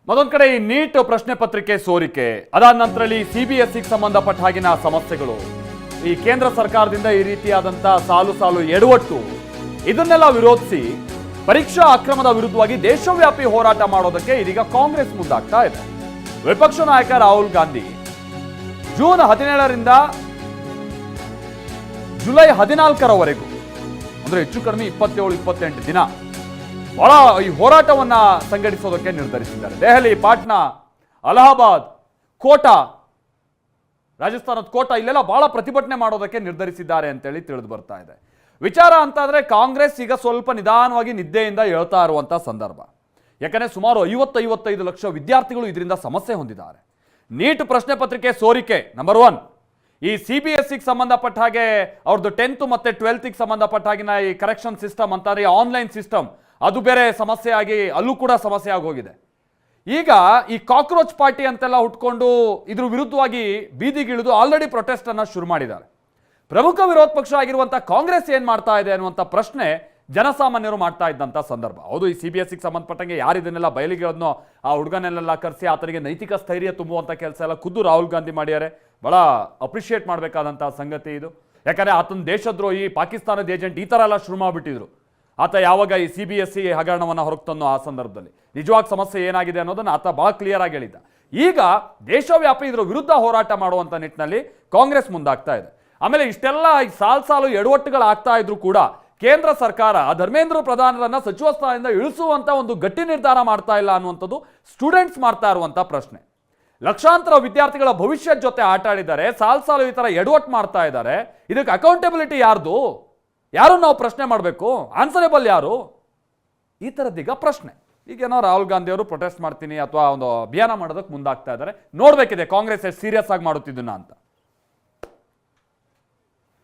ಮತ್ತೊಂದು ಕಡೆ ಈ ನೀಟ್ ಪ್ರಶ್ನೆ ಪತ್ರಿಕೆ ಸೋರಿಕೆ, ಅದಾದ ನಂತರದಲ್ಲಿ ಸಿಬಿಎಸ್ಇಗೆ ಸಂಬಂಧಪಟ್ಟ ಹಾಗಿನ ಸಮಸ್ಯೆಗಳು, ಈ ಕೇಂದ್ರ ಸರ್ಕಾರದಿಂದ ಈ ರೀತಿಯಾದಂಥ ಸಾಲು ಸಾಲು ಎಡವಟ್ಟು, ಇದನ್ನೆಲ್ಲ ವಿರೋಧಿಸಿ ಪರೀಕ್ಷಾ ಅಕ್ರಮದ ವಿರುದ್ಧವಾಗಿ ದೇಶವ್ಯಾಪಿ ಹೋರಾಟ ಮಾಡೋದಕ್ಕೆ ಇದೀಗ ಕಾಂಗ್ರೆಸ್ ಮುಂದಾಗ್ತಾ ಇದೆ. ವಿಪಕ್ಷ ನಾಯಕ ರಾಹುಲ್ ಗಾಂಧಿ ಜೂನ್ 17ರಿಂದ ಜುಲೈ 14ರವರೆಗೂ ಅಂದ್ರೆ ಹೆಚ್ಚು ಕಡಿಮೆ 27-28 ದಿನ ಬಹಳ ಈ ಹೋರಾಟವನ್ನ ಸಂಘಟಿಸೋದಕ್ಕೆ ನಿರ್ಧರಿಸಿದ್ದಾರೆ. ದೆಹಲಿ, ಪಾಟ್ನಾ, ಅಲಹಾಬಾದ್, ಕೋಟಾ, ರಾಜಸ್ಥಾನದ ಕೋಟಾ ಇಲ್ಲೆಲ್ಲ ಬಹಳ ಪ್ರತಿಭಟನೆ ಮಾಡೋದಕ್ಕೆ ನಿರ್ಧರಿಸಿದ್ದಾರೆ ಅಂತೇಳಿ ತಿಳಿದು ಬರ್ತಾ ಇದೆ. ವಿಚಾರ ಅಂತಾದ್ರೆ ಕಾಂಗ್ರೆಸ್ ಈಗ ಸ್ವಲ್ಪ ನಿಧಾನವಾಗಿ ನಿದ್ದೆಯಿಂದ ಹೇಳ್ತಾ ಇರುವಂತ ಸಂದರ್ಭ. ಯಾಕಂದ್ರೆ ಸುಮಾರು 50-55 ಲಕ್ಷ ವಿದ್ಯಾರ್ಥಿಗಳು ಇದರಿಂದ ಸಮಸ್ಯೆ ಹೊಂದಿದ್ದಾರೆ. ನೀಟ್ ಪ್ರಶ್ನೆ ಪತ್ರಿಕೆ ಸೋರಿಕೆ ನಂಬರ್ 1, ಈ ಸಿಬಿಎಸ್ಇಗೆ ಸಂಬಂಧಪಟ್ಟ ಹಾಗೆ ಅವ್ರದ್ದು 10th ಮತ್ತೆ 12th ಸಂಬಂಧಪಟ್ಟ ಹಾಗಿನ ಈ ಕರೆಕ್ಷನ್ ಸಿಸ್ಟಮ್ ಅಂತಾರೆ, ಆನ್ಲೈನ್ ಸಿಸ್ಟಮ್, ಅದು ಬೇರೆ ಸಮಸ್ಯೆ ಆಗಿ ಅಲ್ಲೂ ಕೂಡ ಸಮಸ್ಯೆ ಆಗೋಗಿದೆ. ಈಗ ಈ ಕಾಕ್ರೋಚ್ ಪಾರ್ಟಿ ಅಂತೆಲ್ಲ ಹುಟ್ಕೊಂಡು ಇದ್ರ ವಿರುದ್ಧವಾಗಿ ಬೀದಿಗಿಳಿದು ಆಲ್ರೆಡಿ ಪ್ರೊಟೆಸ್ಟ್ ಅನ್ನ ಶುರು ಮಾಡಿದ್ದಾರೆ. ಪ್ರಮುಖ ವಿರೋಧ ಪಕ್ಷ ಆಗಿರುವಂತ ಕಾಂಗ್ರೆಸ್ ಏನ್ ಮಾಡ್ತಾ ಇದೆ ಅನ್ನುವಂಥ ಪ್ರಶ್ನೆ ಜನಸಾಮಾನ್ಯರು ಮಾಡ್ತಾ ಇದ್ದಂಥ ಸಂದರ್ಭ. ಹೌದು, ಈ ಸಿಬಿಎಸ್ಇಗೆ ಸಂಬಂಧಪಟ್ಟಂಗೆ ಯಾರು ಇದನ್ನೆಲ್ಲ ಬಯಲಿಗೆಳದ್ನೋ ಆ ಹುಡುಗನೆಲ್ಲ ಕರೆಸಿ ಆತನಿಗೆ ನೈತಿಕ ಸ್ಥೈರ್ಯ ತುಂಬುವಂಥ ಕೆಲಸ ಎಲ್ಲ ಖುದ್ದು ರಾಹುಲ್ ಗಾಂಧಿ ಮಾಡ್ಯಾರೆ. ಬಹಳ ಅಪ್ರಿಷಿಯೇಟ್ ಮಾಡಬೇಕಾದಂಥ ಸಂಗತಿ ಇದು. ಯಾಕಂದರೆ ಆತನ ದೇಶದ್ರೋಹಿ, ಪಾಕಿಸ್ತಾನದ ಏಜೆಂಟ್ ಈ ಥರ ಎಲ್ಲ ಶುರು ಮಾಡಿಬಿಟ್ಟಿದ್ರು. ಆತ ಯಾವಾಗ ಈ ಸಿಬಿಎಸ್ಇ ಹಗರಣವನ್ನು ಹೊರತನ್ನೋ ಆ ಸಂದರ್ಭದಲ್ಲಿ ನಿಜವಾಗಿ ಸಮಸ್ಯೆ ಏನಾಗಿದೆ ಅನ್ನೋದನ್ನು ಆತ ಬಹಳ ಕ್ಲಿಯರ್ ಆಗಿ ಹೇಳಿದ್ದ. ಈಗ ದೇಶವ್ಯಾಪಿ ಇದರ ವಿರುದ್ಧ ಹೋರಾಟ ಮಾಡುವಂಥ ನಿಟ್ಟಿನಲ್ಲಿ ಕಾಂಗ್ರೆಸ್ ಮುಂದಾಗ್ತಾ ಇದೆ. ಆಮೇಲೆ ಇಷ್ಟೆಲ್ಲ ಸಾಲು ಎಡವಟ್ಟುಗಳಾಗ್ತಾ ಇದ್ರು ಕೂಡ ಕೇಂದ್ರ ಸರ್ಕಾರ ಧರ್ಮೇಂದ್ರ ಪ್ರಧಾನರನ್ನ ಸಚಿವ ಸ್ಥಾನದಿಂದ ಇಳಿಸುವಂತ ಒಂದು ಗಟ್ಟಿ ನಿರ್ಧಾರ ಮಾಡ್ತಾ ಇಲ್ಲ ಅನ್ನುವಂಥದ್ದು ಸ್ಟೂಡೆಂಟ್ಸ್ ಮಾಡ್ತಾ ಇರುವಂತ ಪ್ರಶ್ನೆ. ಲಕ್ಷಾಂತರ ವಿದ್ಯಾರ್ಥಿಗಳ ಭವಿಷ್ಯದ ಜೊತೆ ಆಟ ಆಡಿದ್ದಾರೆ, ಸಾಲು ಈ ತರ ಎಡವಟ್ಟು ಮಾಡ್ತಾ ಇದ್ದಾರೆ. ಇದಕ್ಕೆ ಅಕೌಂಟಬಿಲಿಟಿ ಯಾರ್ದು? ಯಾರು ನಾವು ಪ್ರಶ್ನೆ ಮಾಡಬೇಕು? ಆನ್ಸರೇಬಲ್ ಯಾರು? ಈ ಥರದ್ದೀಗ ಪ್ರಶ್ನೆ. ಈಗೇನೋ ರಾಹುಲ್ ಗಾಂಧಿ ಅವರು ಪ್ರೊಟೆಸ್ಟ್ ಮಾಡ್ತೀನಿ ಅಥವಾ ಒಂದು ಅಭಿಯಾನ ಮಾಡೋದಕ್ಕೆ ಮುಂದಾಗ್ತಾ ಇದ್ದಾರೆ. ನೋಡ್ಬೇಕಿದೆ ಕಾಂಗ್ರೆಸ್ ಎಷ್ಟು ಸೀರಿಯಸ್ ಆಗಿ ಮಾಡುತ್ತಿದ್ದನ್ನ ಅಂತ.